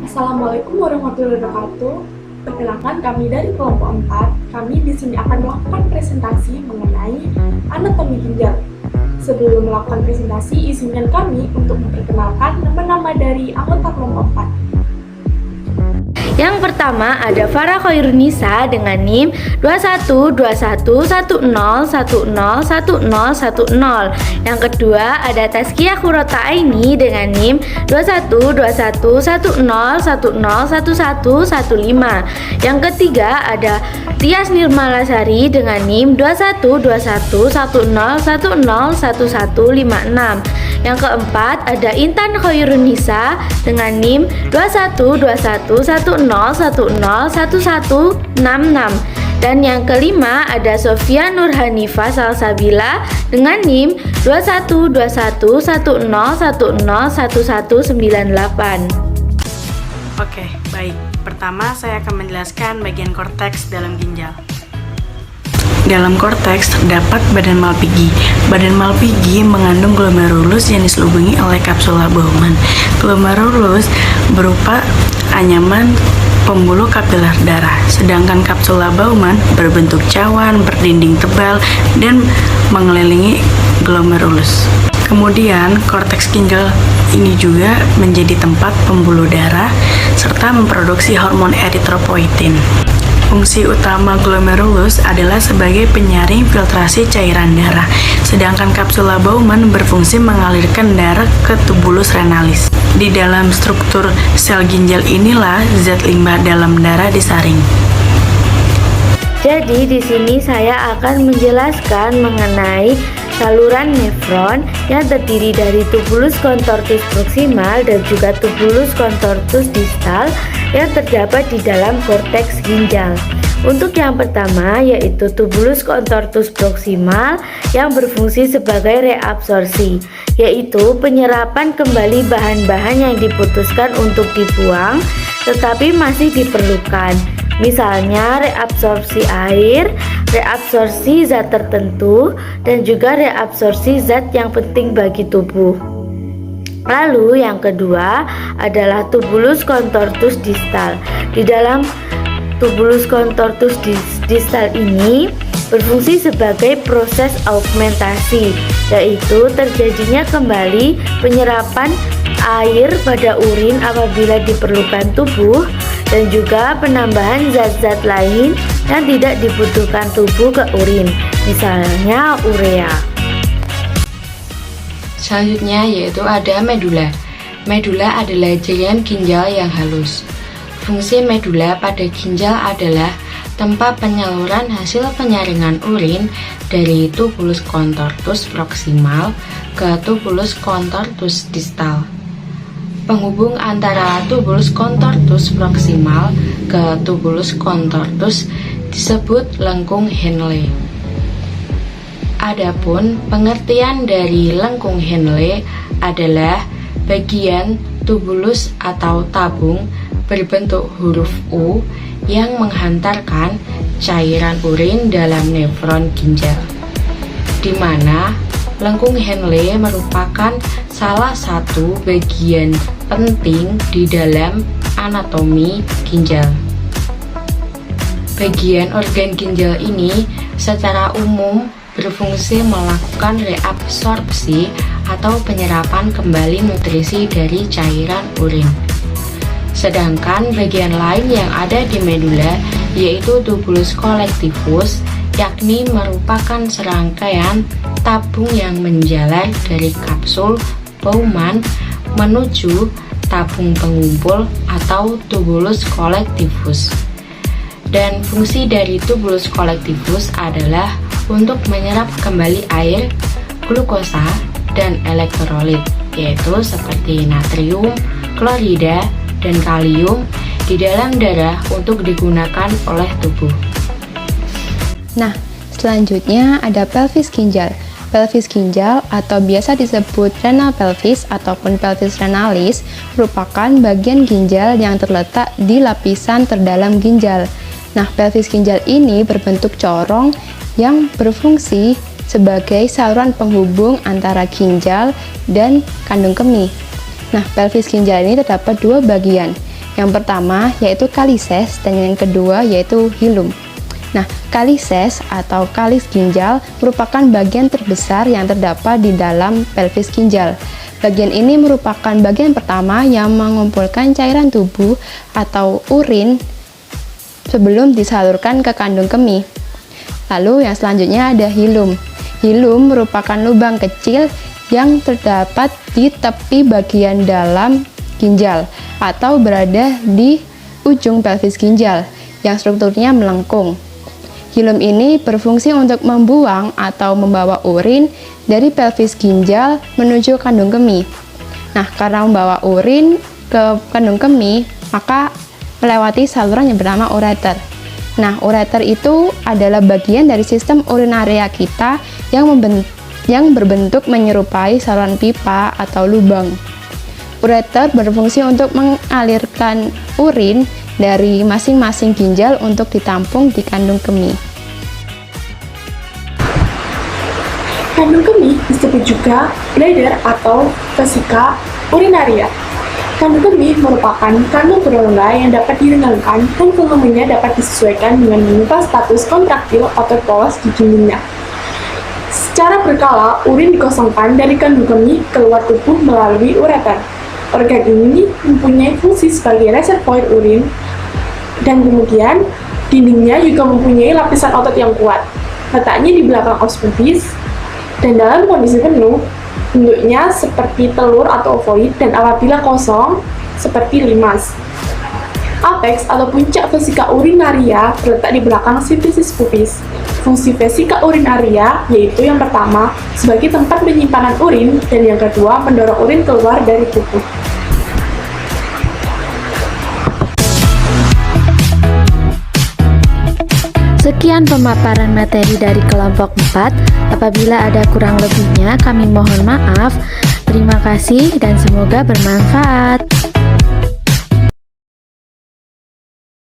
Assalamualaikum warahmatullahi wabarakatuh. Perkenalkan kami dari kelompok 4. Kami di sini akan melakukan presentasi mengenai anatomi ginjal. Sebelum melakukan presentasi, izinkan kami untuk memperkenalkan nama-nama dari anggota kelompok 4. Yang pertama ada Farah Khairunisa dengan NIM 212110101010. Yang kedua ada Tazkiyah Qurrata Aini dengan NIM 212110101115. Yang ketiga ada Tias Nirmalasari dengan NIM 212110101156. Yang keempat ada Intan Khairunisa dengan NIM 212110101166. Dan yang kelima ada Sofia Nurhanifah Salsabila dengan NIM 212110101198. Oke, baik. Pertama saya akan menjelaskan bagian korteks dalam ginjal. Dalam korteks terdapat badan Malpighi. Badan Malpighi mengandung glomerulus yang diselubungi oleh kapsula Bowman. Glomerulus berupa anyaman pembuluh kapiler darah, sedangkan kapsula Bowman berbentuk cawan, berdinding tebal, dan mengelilingi glomerulus. Kemudian, korteks ginjal ini juga menjadi tempat pembuluh darah serta memproduksi hormon eritropoietin. Fungsi utama glomerulus adalah sebagai penyaring filtrasi cairan darah, sedangkan kapsula Bowman berfungsi mengalirkan darah ke tubulus renalis. Di dalam struktur sel ginjal inilah zat limbah dalam darah disaring. Jadi di sini saya akan menjelaskan mengenai saluran nefron yang terdiri dari tubulus contortus proximal dan juga tubulus contortus distal yang terdapat di dalam korteks ginjal. Untuk yang pertama yaitu tubulus contortus proximal yang berfungsi sebagai reabsorpsi, yaitu penyerapan kembali bahan-bahan yang diputuskan untuk dibuang tetapi masih diperlukan. Misalnya reabsorpsi air, reabsorpsi zat tertentu, dan juga reabsorpsi zat yang penting bagi tubuh. Lalu yang kedua adalah tubulus contortus distal. Di dalam tubulus contortus distal ini berfungsi sebagai proses augmentasi, yaitu terjadinya kembali penyerapan air pada urin apabila diperlukan tubuh, dan juga penambahan zat-zat lain yang tidak dibutuhkan tubuh ke urin, misalnya urea. Selanjutnya yaitu ada medula. Medula adalah jaringan ginjal yang halus. Fungsi medula pada ginjal adalah tempat penyaluran hasil penyaringan urin dari tubulus contortus proximal ke tubulus contortus distal. Penghubung antara tubulus contortus proximal ke tubulus contortus disebut lengkung Henle. Adapun pengertian dari lengkung Henle adalah bagian tubulus atau tabung berbentuk huruf U yang menghantarkan cairan urin dalam nefron ginjal, di mana lengkung Henle merupakan salah satu bagian penting di dalam anatomi ginjal. Bagian organ ginjal ini secara umum berfungsi melakukan reabsorpsi atau penyerapan kembali nutrisi dari cairan urin. Sedangkan bagian lain yang ada di medula yaitu tubulus collectivus, yakni merupakan serangkaian tabung yang menjalar dari kapsul Bowman menuju tabung pengumpul atau tubulus collectivus. Dan fungsi dari tubulus collectivus adalah untuk menyerap kembali air, glukosa, dan elektrolit, yaitu seperti natrium, klorida, dan kalium di dalam darah untuk digunakan oleh tubuh. Nah, selanjutnya ada pelvis ginjal. Pelvis ginjal atau biasa disebut renal pelvis ataupun pelvis renalis merupakan bagian ginjal yang terletak di lapisan terdalam ginjal. Nah, pelvis ginjal ini berbentuk corong yang berfungsi sebagai saluran penghubung antara ginjal dan kandung kemih. Nah, pelvis ginjal ini terdapat dua bagian. Yang pertama yaitu kalises dan yang kedua yaitu hilum. Nah, kalises atau kalis ginjal merupakan bagian terbesar yang terdapat di dalam pelvis ginjal. Bagian ini merupakan bagian pertama yang mengumpulkan cairan tubuh atau urin sebelum disalurkan ke kandung kemih. Lalu yang selanjutnya ada hilum. Hilum merupakan lubang kecil yang terdapat di tepi bagian dalam ginjal atau berada di ujung pelvis ginjal yang strukturnya melengkung. Hilum ini berfungsi untuk membuang atau membawa urin dari pelvis ginjal menuju kandung kemih. Nah, karena membawa urin ke kandung kemih, maka melewati saluran yang bernama ureter. Nah, ureter itu adalah bagian dari sistem urinaria kita yang berbentuk menyerupai saluran pipa atau lubang. Ureter berfungsi untuk mengalirkan urin dari masing-masing ginjal untuk ditampung di kandung kemih. Kandung kemih disebut juga bladder atau vesika urinaria. Kandung kemih merupakan kandung berongga yang dapat direnggangkan dan volumenya dapat disesuaikan dengan mengubah status kontraktil atau polos di dindingnya. Secara berkala, urin dikosongkan dari kandung kemih keluar tubuh melalui ureter. Organ ini mempunyai fungsi sebagai reservoir urin dan kemudian dindingnya juga mempunyai lapisan otot yang kuat. Letaknya di belakang os pubis dan dalam kondisi penuh, bentuknya seperti telur atau ovoid dan apabila kosong, seperti limas. Apex atau puncak vesika urinaria terletak di belakang sifisis pubis. Fungsi vesika urinaria yaitu yang pertama sebagai tempat penyimpanan urin dan yang kedua mendorong urin keluar dari tubuh. Sekian pemaparan materi dari kelompok 4. Apabila ada kurang lebihnya kami mohon maaf. Terima kasih dan semoga bermanfaat.